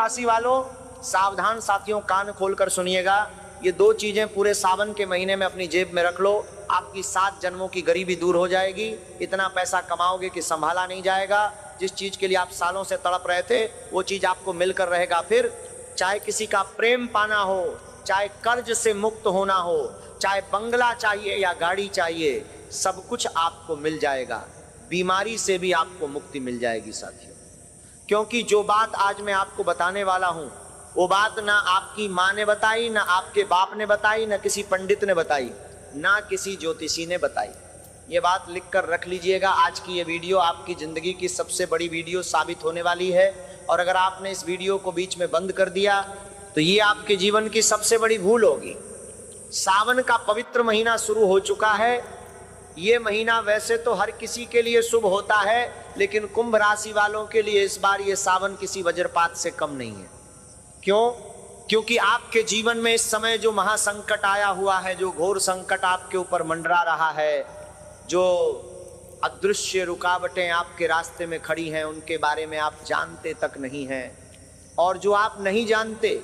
राशि वालों, सावधान साथियों, कान खोलकर सुनिएगा। ये दो चीजें पूरे सावन के महीने में अपनी जेब में रख लो, आपकी 7 जन्मों की गरीबी दूर हो जाएगी। इतना पैसा कमाओगे कि संभाला नहीं जाएगा। जिस चीज के लिए आप सालों से तड़प रहे थे वो चीज आपको मिलकर रहेगा। फिर चाहे किसी का प्रेम पाना हो, चाहे कर्ज से मुक्त होना हो, चाहे बंगला चाहिए या गाड़ी चाहिए, सब कुछ आपको मिल जाएगा। बीमारी से भी आपको मुक्ति मिल जाएगी साथियों। क्योंकि जो बात आज मैं आपको बताने वाला हूं वो बात ना आपकी माँ ने बताई, ना आपके बाप ने बताई, ना किसी पंडित ने बताई, ना किसी ज्योतिषी ने बताई। ये बात लिख कर रख लीजिएगा। आज की ये वीडियो आपकी जिंदगी की सबसे बड़ी वीडियो साबित होने वाली है। और अगर आपने इस वीडियो को बीच में बंद कर दिया तो ये आपके जीवन की सबसे बड़ी भूल होगी। सावन का पवित्र महीना शुरू हो चुका है। ये महीना वैसे तो हर किसी के लिए शुभ होता है, लेकिन कुंभ राशि वालों के लिए इस बार ये सावन किसी वज्रपात से कम नहीं है। क्यों? क्योंकि आपके जीवन में इस समय जो महासंकट आया हुआ है, जो घोर संकट आपके ऊपर मंडरा रहा है, जो अदृश्य रुकावटें आपके रास्ते में खड़ी हैं, उनके बारे में आप जानते तक नहीं हैं। और जो आप नहीं जानते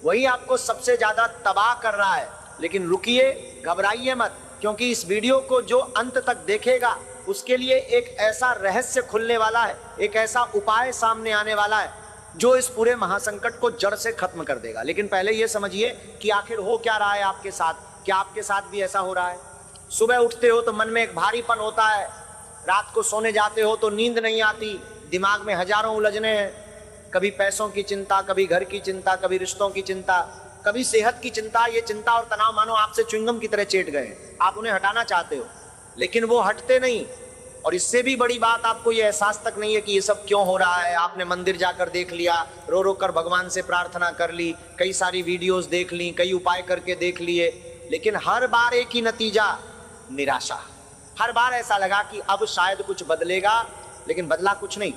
वही आपको सबसे ज्यादा तबाह कर रहा है। लेकिन रुकिए, घबराइए मत, क्योंकि इस वीडियो को जो अंत तक देखेगा उसके लिए एक ऐसा रहस्य खुलने वाला है, एक ऐसा उपाय सामने आने वाला है जो इस पूरे महासंकट को जड़ से खत्म कर देगा। लेकिन पहले यह समझिए कि आखिर हो क्या रहा है आपके साथ। क्या आपके साथ भी ऐसा हो रहा है? सुबह उठते हो तो मन में एक भारीपन होता है, रात को सोने जाते हो तो नींद नहीं आती, दिमाग में हजारों उलझने हैं, कभी पैसों की चिंता, कभी घर की चिंता, कभी रिश्तों की चिंता, कभी सेहत की चिंता। ये चिंता और तनाव मानो आपसे च्युइंगम की तरह चेट गए। आप उन्हें हटाना चाहते हो लेकिन वो हटते नहीं। और इससे भी बड़ी बात, आपको ये एहसास तक नहीं है कि ये सब क्यों हो रहा है। आपने मंदिर जाकर देख लिया, रो रो कर भगवान से प्रार्थना कर ली, कई सारी वीडियोस देख ली, कई उपाय करके देख लिए, लेकिन हर बार एक ही नतीजा, निराशा। हर बार ऐसा लगा कि अब शायद कुछ बदलेगा, लेकिन बदला कुछ नहीं,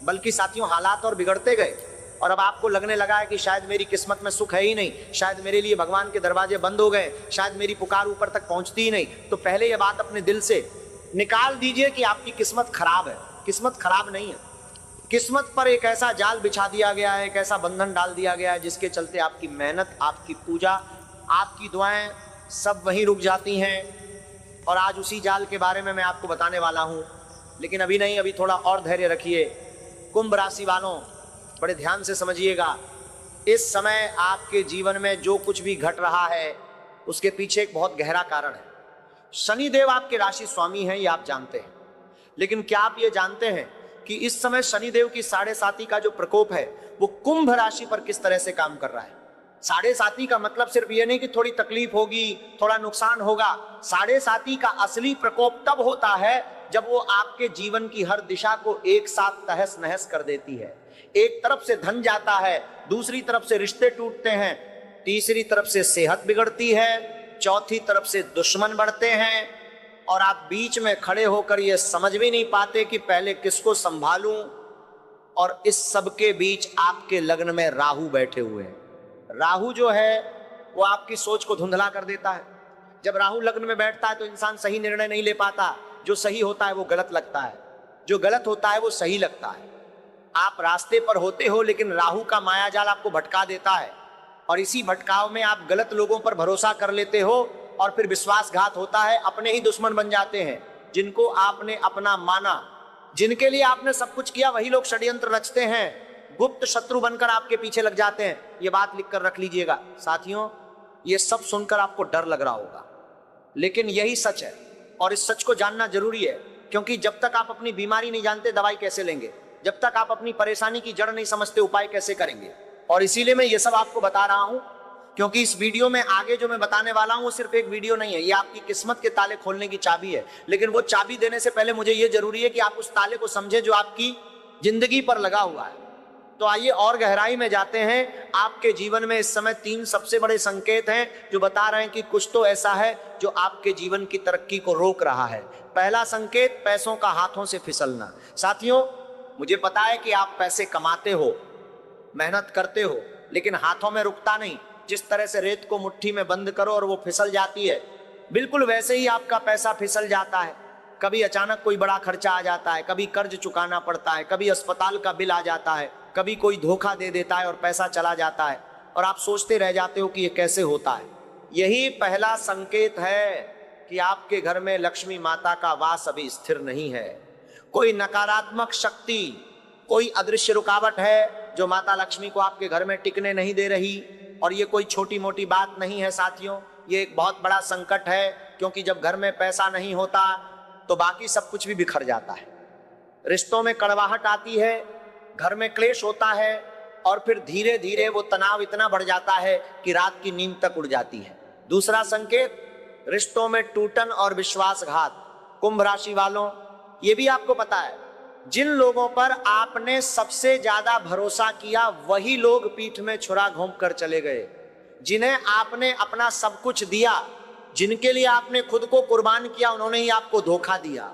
बल्कि साथियों हालात और बिगड़ते गए। और अब आपको लगने लगा है कि शायद मेरी किस्मत में सुख है ही नहीं, शायद मेरे लिए भगवान के दरवाजे बंद हो गए, शायद मेरी पुकार ऊपर तक पहुंचती ही नहीं। तो पहले यह बात अपने दिल से निकाल दीजिए कि आपकी किस्मत खराब है। किस्मत खराब नहीं है। किस्मत पर एक ऐसा जाल बिछा दिया गया है, एक ऐसा बंधन डाल दिया गया है जिसके चलते आपकी मेहनत, आपकी पूजा, आपकी दुआएं सब वहीं रुक जाती हैं। और आज उसी जाल के बारे में मैं आपको बताने वाला हूं। लेकिन अभी नहीं, अभी थोड़ा और धैर्य रखिए। कुंभ राशि वालों, बड़े ध्यान से समझिएगा। इस समय आपके जीवन में जो कुछ भी घट रहा है उसके पीछे एक बहुत गहरा कारण है। शनिदेव आपके राशि स्वामी हैं, ये आप जानते हैं। लेकिन क्या आप ये जानते हैं कि इस समय शनिदेव की 7.5 का जो प्रकोप है वो कुंभ राशि पर किस तरह से काम कर रहा है? 7.5 का मतलब सिर्फ ये नहीं कि थोड़ी तकलीफ होगी, थोड़ा नुकसान होगा। 7.5 का असली प्रकोप तब होता है जब वो आपके जीवन की हर दिशा को एक साथ तहस नहस कर देती है। एक तरफ से धन जाता है, दूसरी तरफ से रिश्ते टूटते हैं, तीसरी तरफ से सेहत बिगड़ती है, चौथी तरफ से दुश्मन बढ़ते हैं, और आप बीच में खड़े होकर ये समझ भी नहीं पाते कि पहले किसको संभालूं। और इस सब के बीच आपके लग्न में राहु बैठे हुए हैं। राहु जो है वो आपकी सोच को धुंधला कर देता है। जब राहु लग्न में बैठता है तो इंसान सही निर्णय नहीं ले पाता। जो सही होता है वो गलत लगता है, जो गलत होता है वो सही लगता है। आप रास्ते पर होते हो लेकिन राहु का मायाजाल आपको भटका देता है, और इसी भटकाव में आप गलत लोगों पर भरोसा कर लेते हो और फिर विश्वासघात होता है। अपने ही दुश्मन बन जाते हैं। जिनको आपने अपना माना, जिनके लिए आपने सब कुछ किया, वही लोग षड्यंत्र रचते हैं, गुप्त शत्रु बनकर आपके पीछे लग जाते हैं। ये बात लिख कर रख लीजिएगा साथियों। ये सब सुनकर आपको डर लग रहा होगा, लेकिन यही सच है और इस सच को जानना जरूरी है। क्योंकि जब तक आप अपनी बीमारी नहीं जानते दवाई कैसे लेंगे? जब तक आप अपनी परेशानी की जड़ नहीं समझते उपाय कैसे करेंगे? और इसीलिए मैं ये सब आपको बता रहा हूं, क्योंकि इस वीडियो में आगे जो मैं बताने वाला हूं वो सिर्फ एक वीडियो नहीं है, ये आपकी किस्मत के ताले खोलने की चाबी है। लेकिन वो चाबी देने से पहले मुझे ये जरूरी है कि आप उस ताले को समझें जो आपकी जिंदगी पर लगा हुआ है। तो आइए और गहराई में जाते हैं। आपके जीवन में इस समय 3 सबसे बड़े संकेत हैं जो बता रहे हैं कि कुछ तो ऐसा है जो आपके जीवन की तरक्की को रोक रहा है। पहला संकेत, पैसों का हाथों से फिसलना। साथियों, मुझे पता है कि आप पैसे कमाते हो, मेहनत करते हो, लेकिन हाथों में रुकता नहीं। जिस तरह से रेत को मुट्ठी में बंद करो और वो फिसल जाती है, बिल्कुल वैसे ही आपका पैसा फिसल जाता है। कभी अचानक कोई बड़ा खर्चा आ जाता है, कभी कर्ज चुकाना पड़ता है, कभी अस्पताल का बिल आ जाता है, कभी कोई धोखा दे देता है और पैसा चला जाता है और आप सोचते रह जाते हो कि ये कैसे होता है। यही पहला संकेत है कि आपके घर में लक्ष्मी माता का वास अभी स्थिर नहीं है। कोई नकारात्मक शक्ति, कोई अदृश्य रुकावट है जो माता लक्ष्मी को आपके घर में टिकने नहीं दे रही। और ये कोई छोटी मोटी बात नहीं है साथियों, ये एक बहुत बड़ा संकट है, क्योंकि जब घर में पैसा नहीं होता तो बाकी सब कुछ भी बिखर जाता है। रिश्तों में कड़वाहट आती है, घर में क्लेश होता है और फिर धीरे धीरे वो तनाव इतना बढ़ जाता है कि रात की नींद तक उड़ जाती है। दूसरा संकेत, रिश्तों में टूटन और विश्वासघात। कुंभ राशि वालों, ये भी आपको पता है, जिन लोगों पर आपने सबसे ज्यादा भरोसा किया वही लोग पीठ में छुरा घोंप कर चले गए। जिन्हें आपने अपना सब कुछ दिया, जिनके लिए आपने खुद को कुर्बान किया, उन्होंने ही आपको धोखा दिया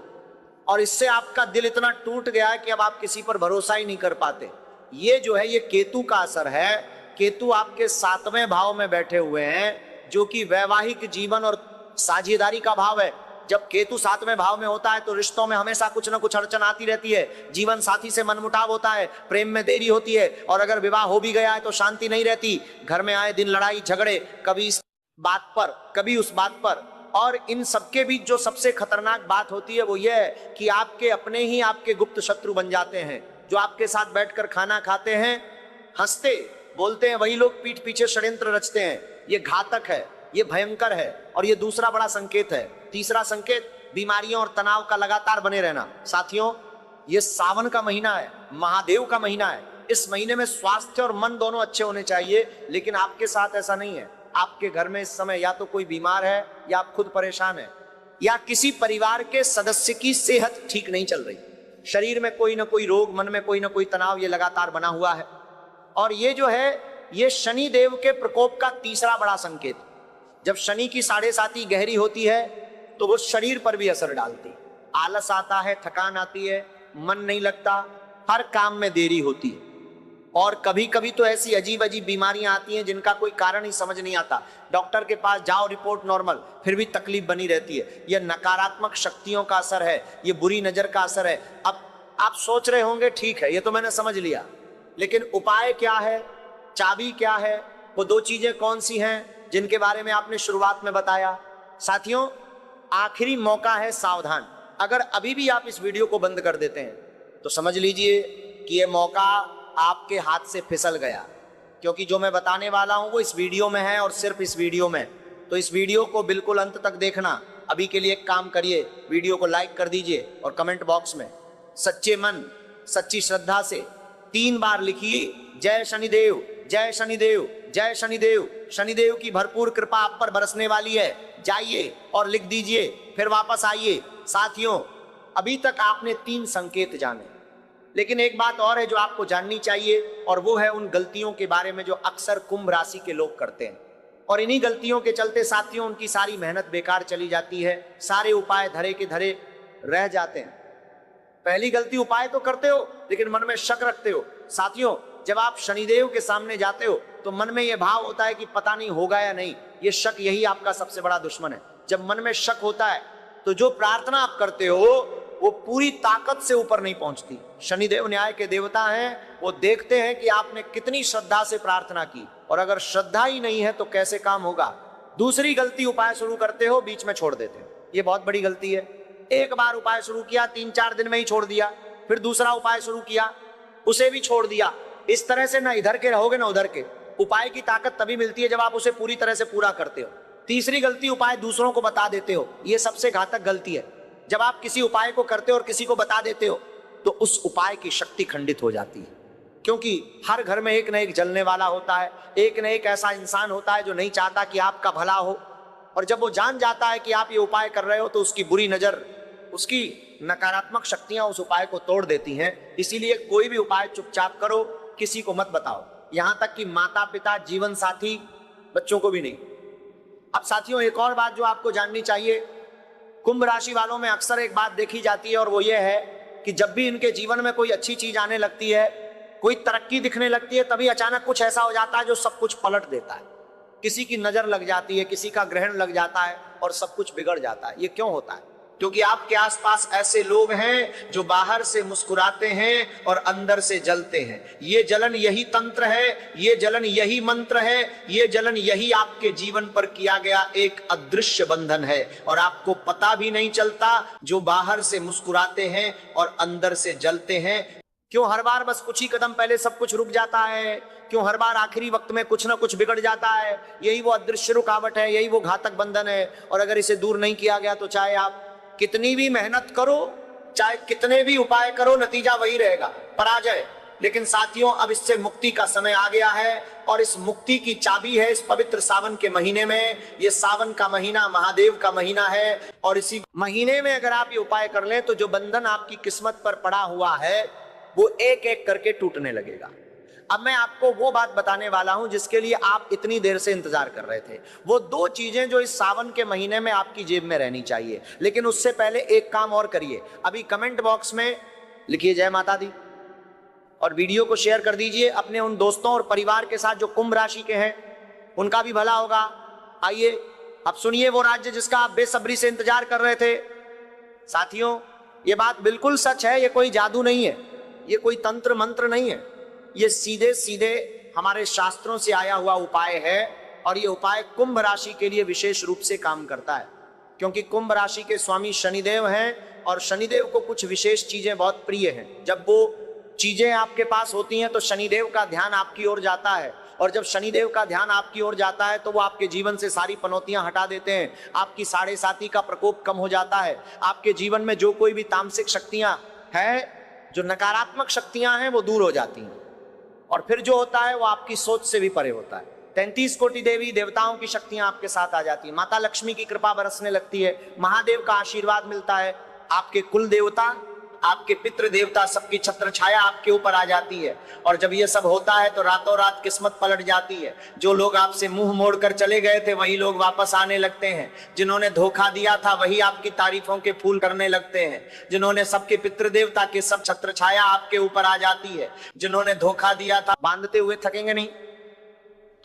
और इससे आपका दिल इतना टूट गया है कि अब आप किसी पर भरोसा ही नहीं कर पाते। ये जो है, ये केतु का असर है। केतु आपके 7वें भाव में बैठे हुए हैं, जो कि वैवाहिक जीवन और साझेदारी का भाव है। जब केतु 7वें भाव में होता है तो रिश्तों में हमेशा कुछ ना कुछ अड़चन आती रहती है। जीवन साथी से मनमुटाव होता है, प्रेम में देरी होती है और अगर विवाह हो भी गया है तो शांति नहीं रहती। घर में आए दिन लड़ाई झगड़े, कभी इस बात पर कभी उस बात पर। और इन सबके बीच जो सबसे खतरनाक बात होती है वो ये है कि आपके अपने ही आपके गुप्त शत्रु बन जाते हैं। जो आपके साथ बैठकर खाना खाते हैं, हंसते बोलते हैं, वही लोग पीठ पीछे षड्यंत्र रचते हैं। ये घातक है, ये भयंकर है और ये दूसरा बड़ा संकेत है। तीसरा संकेत, बीमारियों और तनाव का लगातार बने रहना। साथियों, ये सावन का महीना है, महादेव का महीना है। इस महीने में स्वास्थ्य और मन दोनों अच्छे होने चाहिए, लेकिन आपके साथ ऐसा नहीं है। आपके घर में इस समय या तो कोई बीमार है या आप खुद परेशान हैं या किसी परिवार के सदस्य की सेहत ठीक नहीं चल रही। शरीर में कोई ना कोई रोग, मन में कोई ना कोई तनाव, ये लगातार बना हुआ है। और ये जो है, ये शनि देव के प्रकोप का तीसरा बड़ा संकेत। जब शनि की 7.5 गहरी होती है तो वो शरीर पर भी असर डालती। आलस आता है, थकान आती है, मन नहीं लगता, हर काम में देरी होती है और कभी कभी तो ऐसी अजीब अजीब बीमारियां आती हैं जिनका कोई कारण ही समझ नहीं आता। डॉक्टर के पास जाओ, रिपोर्ट नॉर्मल, फिर भी तकलीफ बनी रहती है। यह नकारात्मक शक्तियों का असर है, ये बुरी नजर का असर है। अब आप सोच रहे होंगे, ठीक है ये तो मैंने समझ लिया, लेकिन उपाय क्या है, चाबी क्या है, वो 2 चीजें कौन सी हैं जिनके बारे में आपने शुरुआत में बताया। साथियों, आखिरी मौका है, सावधान। अगर अभी भी आप इस वीडियो को बंद कर देते हैं तो समझ लीजिए कि ये मौका आपके हाथ से फिसल गया, क्योंकि जो मैं बताने वाला हूं वो इस वीडियो में है और सिर्फ इस वीडियो में। तो इस वीडियो को बिल्कुल अंत तक देखना। अभी के लिए एक काम करिए, वीडियो को लाइक कर दीजिए और कमेंट बॉक्स में सच्चे मन, सच्ची श्रद्धा से 3 बार लिखिए, जय शनिदेव, जय शनिदेव, जय शनिदेव। शनिदेव की भरपूर कृपा आप पर बरसने वाली है। जाइए और लिख दीजिए, फिर वापस आइए। साथियों, अभी तक आपने 3 संकेत जाने, लेकिन एक बात और है जो आपको जाननी चाहिए, और वो है उन गलतियों के बारे में जो अक्सर कुंभ राशि के लोग करते हैं। और इन्हीं गलतियों के चलते साथियों उनकी सारी मेहनत बेकार चली जाती है, सारे उपाय धरे के धरे रह जाते हैं। पहली गलती, उपाय तो करते हो लेकिन मन में शक रखते हो। साथियों, जब आप शनिदेव के सामने जाते हो तो मन में यह भाव होता है कि पता नहीं होगा या नहीं। ये शक, यही आपका सबसे बड़ा दुश्मन है। जब मन में शक होता है तो जो प्रार्थना आप करते हो वो पूरी ताकत से ऊपर नहीं पहुंचती। शनिदेव न्याय के देवता हैं, वो देखते हैं कि आपने कितनी श्रद्धा से प्रार्थना की, और अगर श्रद्धा ही नहीं है तो कैसे काम होगा। दूसरी गलती, उपाय शुरू करते हो बीच में छोड़ देते हो। ये बहुत बड़ी गलती है। एक बार उपाय शुरू किया, 3-4 दिन में ही छोड़ दिया, फिर दूसरा उपाय शुरू किया, उसे भी छोड़ दिया। इस तरह से ना इधर के रहोगे ना उधर के। उपाय की ताकत तभी मिलती है जब आप उसे पूरी तरह से पूरा करते हो। तीसरी गलती, उपाय दूसरों को बता देते हो। यह सबसे घातक गलती है। जब आप किसी उपाय को करते हो और किसी को बता देते हो तो उस उपाय की शक्ति खंडित हो जाती है, क्योंकि हर घर में एक न एक जलने वाला होता है, एक न एक ऐसा इंसान होता है जो नहीं चाहता कि आपका भला हो। और जब वो जान जाता है कि आप ये उपाय कर रहे हो तो उसकी बुरी नजर, उसकी नकारात्मक शक्तियां उस उपाय को तोड़ देती हैं। इसीलिए कोई भी उपाय चुपचाप करो, किसी को मत बताओ, यहां तक कि माता पिता, जीवन साथी, बच्चों को भी नहीं। अब साथियों, एक और बात जो आपको जाननी चाहिए, कुंभ राशि वालों में अक्सर एक बात देखी जाती है और वो ये है कि जब भी इनके जीवन में कोई अच्छी चीज आने लगती है, कोई तरक्की दिखने लगती है, तभी अचानक कुछ ऐसा हो जाता है जो सब कुछ पलट देता है। किसी की नजर लग जाती है, किसी का ग्रहण लग जाता है और सब कुछ बिगड़ जाता है। ये क्यों होता है? क्योंकि आपके आसपास ऐसे लोग हैं जो बाहर से मुस्कुराते हैं और अंदर से जलते हैं। ये जलन यही तंत्र है, ये जलन यही मंत्र है, ये जलन यही आपके जीवन पर किया गया एक अदृश्य बंधन है और आपको पता भी नहीं चलता। जो बाहर से मुस्कुराते हैं और अंदर से जलते हैं, क्यों हर बार बस कुछ ही कदम पहले सब कुछ रुक जाता है? क्यों हर बार आखिरी वक्त में कुछ ना कुछ बिगड़ जाता है? यही वो अदृश्य रुकावट है, यही वो घातक बंधन है। और अगर इसे दूर नहीं किया गया तो चाहे आप कितनी भी मेहनत करो, चाहे कितने भी उपाय करो, नतीजा वही रहेगा, पराजय। लेकिन साथियों, अब इससे मुक्ति का समय आ गया है और इस मुक्ति की चाबी है इस पवित्र सावन के महीने में। ये सावन का महीना महादेव का महीना है और इसी महीने में अगर आप ये उपाय कर लें तो जो बंधन आपकी किस्मत पर पड़ा हुआ है वो एक एक करके टूटने लगेगा। अब मैं आपको वो बात बताने वाला हूं जिसके लिए आप इतनी देर से इंतजार कर रहे थे। वो दो चीजें जो इस सावन के महीने में आपकी जेब में रहनी चाहिए। लेकिन उससे पहले एक काम और करिए, अभी कमेंट बॉक्स में लिखिए जय माता दी और वीडियो को शेयर कर दीजिए अपने उन दोस्तों और परिवार के साथ जो कुंभ राशि के हैं, उनका भी भला होगा। आइए अब सुनिए वो राज्य जिसका आप बेसब्री से इंतजार कर रहे थे। साथियों, ये बात बिल्कुल सच है, ये कोई जादू नहीं है, ये कोई तंत्र मंत्र नहीं है, ये सीधे सीधे हमारे शास्त्रों से आया हुआ उपाय है। और ये उपाय कुंभ राशि के लिए विशेष रूप से काम करता है, क्योंकि कुंभ राशि के स्वामी शनिदेव हैं और शनिदेव को कुछ विशेष चीजें बहुत प्रिय हैं। जब वो चीजें आपके पास होती हैं तो शनिदेव का ध्यान आपकी ओर जाता है, और जब शनिदेव का ध्यान आपकी ओर जाता है तो वो आपके जीवन से सारी पनौतियां हटा देते हैं। आपकी साढ़े साती का प्रकोप कम हो जाता है। आपके जीवन में जो कोई भी तामसिक शक्तियां हैं, जो नकारात्मक शक्तियां हैं, वो दूर हो जाती हैं। और फिर जो होता है वो आपकी सोच से भी परे होता है। 33 कोटि देवी देवताओं की शक्तियां आपके साथ आ जाती है। माता लक्ष्मी की कृपा बरसने लगती है, महादेव का आशीर्वाद मिलता है, आपके कुल देवता, आपके पितृ देवता, सबकी छत्र छाया आपके ऊपर आ जाती है। और जब ये सब होता है तो रातों रात किस्मत पलट जाती है। जो लोग आपसे मुंह मोड़कर चले गए थे वही लोग वापस आने लगते हैं। जिन्होंने धोखा दिया था वही आपकी तारीफों के फूल करने लगते हैं। जिन्होंने सबके पितृ देवता के सब छत्र छाया आपके ऊपर आ जाती है। जिन्होंने धोखा दिया था, बांधते हुए थकेंगे नहीं।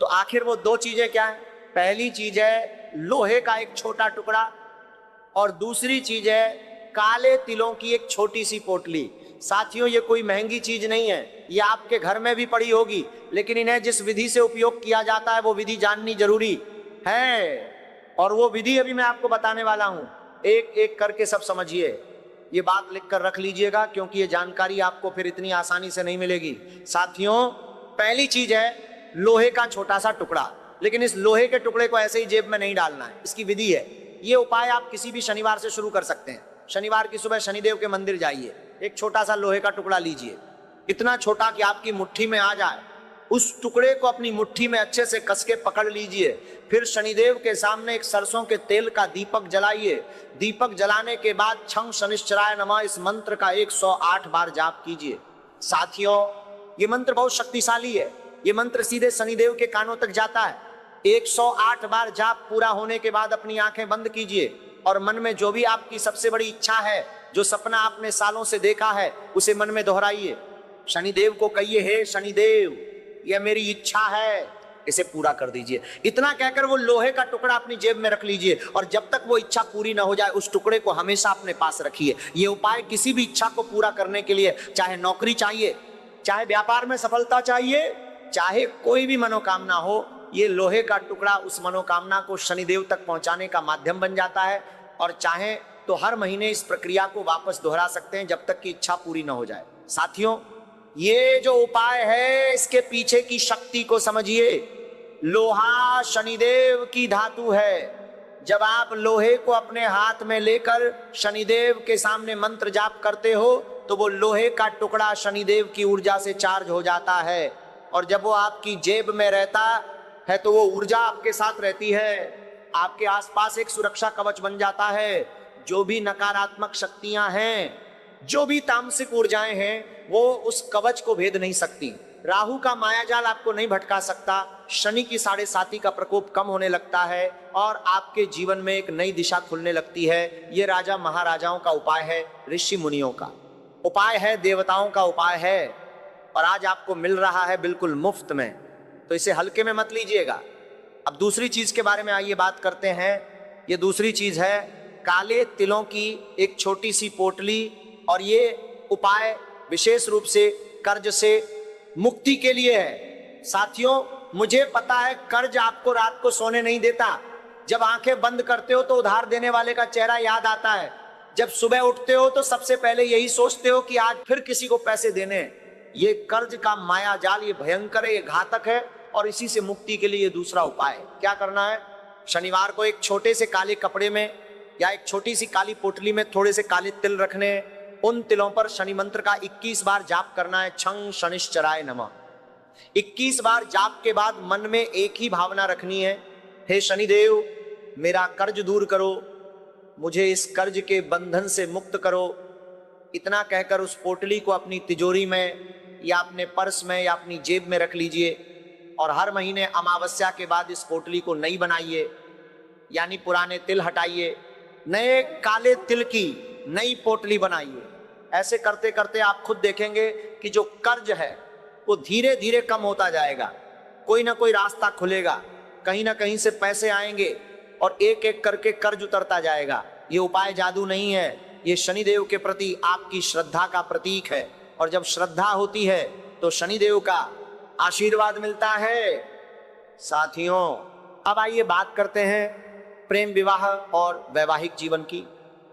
तो आखिर वो दो चीजें क्या है? पहली चीज है लोहे का एक छोटा टुकड़ा और दूसरी चीज है काले तिलों की एक छोटी सी पोटली। साथियों, ये कोई महंगी चीज नहीं है, ये आपके घर में भी पड़ी होगी, लेकिन इन्हें जिस विधि से उपयोग किया जाता है वो विधि जाननी जरूरी है। और वो विधि अभी मैं आपको बताने वाला हूं, एक एक करके सब समझिए। ये बात लिखकर रख लीजिएगा, क्योंकि ये जानकारी आपको फिर इतनी आसानी से नहीं मिलेगी। साथियों, पहली चीज है लोहे का छोटा सा टुकड़ा। लेकिन इस लोहे के टुकड़े को ऐसे ही जेब में नहीं डालना है, इसकी विधि है। ये उपाय आप किसी भी शनिवार से शुरू कर सकते हैं। शनिवार की सुबह शनिदेव के मंदिर जाइए, एक छोटा सा लोहे का टुकड़ा लीजिए, इतना छोटा कि आपकी मुट्ठी में आ जाए। उस टुकड़े को अपनी मुट्ठी में अच्छे से कस के पकड़ लीजिए। फिर शनिदेव के सामने एक सरसों के तेल का दीपक जलाइए। दीपक जलाने के बाद छं शनिश्चराय नमः इस मंत्र का 108 बार जाप कीजिए। साथियों, ये मंत्र बहुत शक्तिशाली है। ये मंत्र सीधे शनिदेव के कानों तक जाता है। 108 बार जाप पूरा होने के बाद अपनी आंखें बंद कीजिए और मन में जो भी आपकी सबसे बड़ी इच्छा है, जो सपना आपने सालों से देखा है, उसे मन में दोहराइए। शनिदेव को कहिए, हे शनिदेव, यह मेरी इच्छा है, इसे पूरा कर दीजिए। इतना कहकर वो लोहे का टुकड़ा अपनी जेब में रख लीजिए और जब तक वो इच्छा पूरी ना हो जाए उस टुकड़े को हमेशा अपने पास रखिए। ये उपाय किसी भी इच्छा को पूरा करने के लिए, चाहे नौकरी चाहिए, चाहे व्यापार में सफलता चाहिए, चाहे कोई भी मनोकामना हो, ये लोहे का टुकड़ा उस मनोकामना को शनिदेव तक पहुंचाने का माध्यम बन जाता है। और चाहे तो हर महीने इस प्रक्रिया को वापस दोहरा सकते हैं जब तक कि इच्छा पूरी ना हो जाए। साथियों, ये जो उपाय है इसके पीछे की शक्ति को समझिए। लोहा शनिदेव की धातु है। जब आप लोहे को अपने हाथ में लेकर शनिदेव के सामने मंत्र जाप करते हो तो वो लोहे का टुकड़ा शनिदेव की ऊर्जा से चार्ज हो जाता है। और जब वो आपकी जेब में रहता है तो वो ऊर्जा आपके साथ रहती है, आपके आसपास एक सुरक्षा कवच बन जाता है। जो भी नकारात्मक शक्तियां हैं, जो भी तामसिक ऊर्जाएं हैं, वो उस कवच को भेद नहीं सकती। राहु का मायाजाल आपको नहीं भटका सकता। शनि की साढ़े साती का प्रकोप कम होने लगता है और आपके जीवन में एक नई दिशा खुलने लगती है। ये राजा महाराजाओं का उपाय है, ऋषि मुनियों का उपाय है, देवताओं का उपाय है, और आज आपको मिल रहा है बिल्कुल मुफ्त में। तो इसे हल्के में मत लीजिएगा। अब दूसरी चीज के बारे में आइए बात करते हैं। ये दूसरी चीज है काले तिलों की एक छोटी सी पोटली, और ये उपाय विशेष रूप से कर्ज से मुक्ति के लिए है। साथियों, मुझे पता है कर्ज आपको रात को सोने नहीं देता। जब आंखें बंद करते हो तो उधार देने वाले का चेहरा याद आता है। जब सुबह उठते हो तो सबसे पहले यही सोचते हो कि आज फिर किसी को पैसे देने हैं। ये कर्ज का माया जाल, ये भयंकर है, ये घातक है, और इसी से मुक्ति के लिए ये दूसरा उपाय है। क्या करना है? शनिवार को एक छोटे से काले कपड़े में या एक छोटी सी काली पोटली में थोड़े से काले तिल रखने हैं। उन तिलों पर शनि मंत्र का 21 बार जाप करना है, छं शनिश्चराय नमः। 21 बार जाप के बाद मन में एक ही भावना रखनी है, हे शनिदेव मेरा कर्ज दूर करो, मुझे इस कर्ज के बंधन से मुक्त करो। इतना कहकर उस पोटली को अपनी तिजोरी में या अपने पर्स में या अपनी जेब में रख लीजिए, और हर महीने अमावस्या के बाद इस पोटली को नई बनाइए, यानी पुराने तिल हटाइए, नए काले तिल की नई पोटली बनाइए। ऐसे करते करते आप खुद देखेंगे कि जो कर्ज है वो धीरे धीरे कम होता जाएगा। कोई ना कोई रास्ता खुलेगा, कहीं ना कहीं से पैसे आएंगे, और एक एक करके कर्ज उतरता जाएगा। ये उपाय जादू नहीं है, ये शनिदेव के प्रति आपकी श्रद्धा का प्रतीक है, और जब श्रद्धा होती है तो शनिदेव का आशीर्वाद मिलता है। साथियों, अब आइए बात करते हैं प्रेम विवाह और वैवाहिक जीवन की।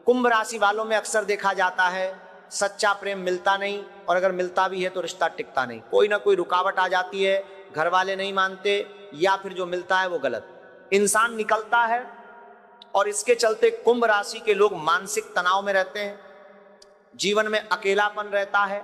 कुंभ राशि वालों में अक्सर देखा जाता है सच्चा प्रेम मिलता नहीं, और अगर मिलता भी है तो रिश्ता टिकता नहीं। कोई ना कोई रुकावट आ जाती है, घर वाले नहीं मानते, या फिर जो मिलता है वो गलत। इंसान निकलता है, और इसके चलते कुंभ राशि के लोग मानसिक तनाव में रहते हैं, जीवन में अकेलापन रहता है,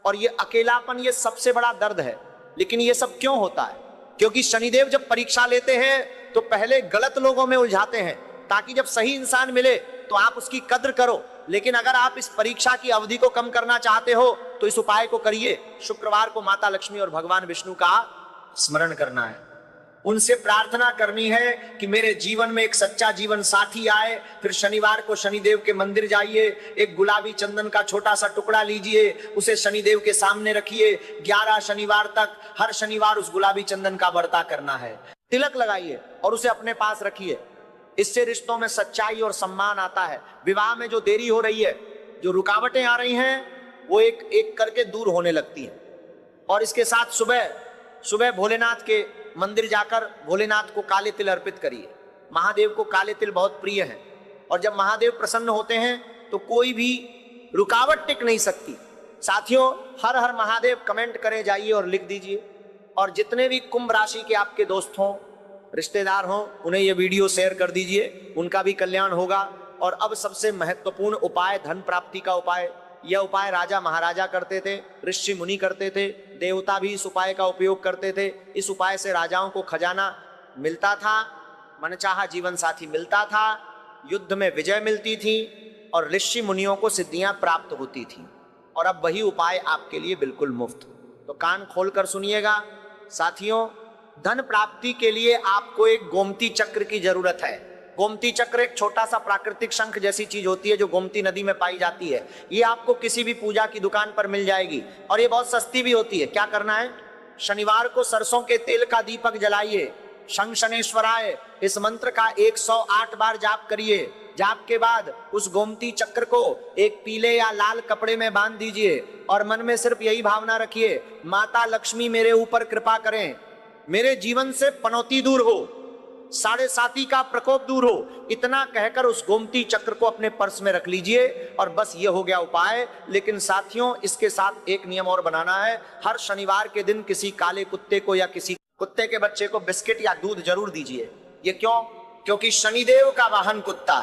और ये अकेलापन ये सबसे बड़ा दर्द है। लेकिन ये सब क्यों होता है? क्योंकि शनिदेव जब परीक्षा लेते हैं तो पहले गलत लोगों में उलझाते हैं, ताकि जब सही इंसान मिले तो आप उसकी कद्र करो। लेकिन अगर आप इस परीक्षा की अवधि को कम करना चाहते हो तो इस उपाय को करिए। शुक्रवार को माता लक्ष्मी और भगवान विष्णु का स्मरण करना है, उनसे प्रार्थना करनी है कि मेरे जीवन में एक सच्चा जीवन साथी आए। फिर शनिवार को शनिदेव के मंदिर जाइए, एक गुलाबी चंदन का छोटा सा टुकड़ा लीजिए, उसे शनिदेव के सामने रखिए। 11 शनिवार तक हर शनिवार उस गुलाबी चंदन का व्रत करना है। तिलक लगाइए और उसे अपने पास रखिए। इससे रिश्तों में सच्चाई और सम्मान आता है। विवाह में जो देरी हो रही है, जो रुकावटें आ रही हैं, वो एक एक करके दूर होने लगती हैं। और इसके साथ सुबह सुबह भोलेनाथ के मंदिर जाकर भोलेनाथ को काले तिल अर्पित करिए। महादेव को काले तिल बहुत प्रिय है, और जब महादेव प्रसन्न होते हैं तो कोई भी रुकावट टिक नहीं सकती। साथियों, हर हर महादेव कमेंट करें जाइए और लिख दीजिए। और जितने भी कुंभ राशि के आपके दोस्त हों, रिश्तेदार हों, उन्हें ये वीडियो शेयर कर दीजिए, उनका भी कल्याण होगा। और अब सबसे महत्वपूर्ण उपाय, धन प्राप्ति का उपाय। यह उपाय राजा महाराजा करते थे, ऋषि मुनि करते थे, देवता भी इस उपाय का उपयोग करते थे। इस उपाय से राजाओं को खजाना मिलता था, मनचाहा जीवन साथी मिलता था, युद्ध में विजय मिलती थी, और ऋषि मुनियों को सिद्धियां प्राप्त होती थी। और अब वही उपाय आपके लिए बिल्कुल मुफ्त। तो कान खोलकर सुनिएगा। साथियों, धन प्राप्ति के लिए आपको एक गोमती चक्र की जरूरत है। गोमती चक्र एक छोटा सा प्राकृतिक शंख जैसी चीज होती है जो गोमती नदी में पाई जाती है। ये आपको किसी भी पूजा की दुकान पर मिल जाएगी, और ये बहुत सस्ती भी होती है। क्या करना है? शनिवार को सरसों के तेल का दीपक जलाइए, शं शनेश्वराय इस मंत्र का 108 बार जाप करिए। जाप के बाद उस गोमती चक्र को एक पीले या लाल कपड़े में बांध दीजिए, और मन में सिर्फ यही भावना रखिए, माता लक्ष्मी मेरे ऊपर कृपा करें, मेरे जीवन से पनौती दूर हो, साढ़े साती का प्रकोप दूर हो। इतना कहकर उस गोमती चक्र को अपने पर्स में रख लीजिए, और बस ये हो गया उपाय। लेकिन साथियों, इसके साथ एक नियम और बनाना है। हर शनिवार के दिन किसी काले कुत्ते को या किसी कुत्ते के बच्चे को बिस्किट या दूध जरूर दीजिए। ये क्यों? क्योंकि शनिदेव का वाहन कुत्ता है।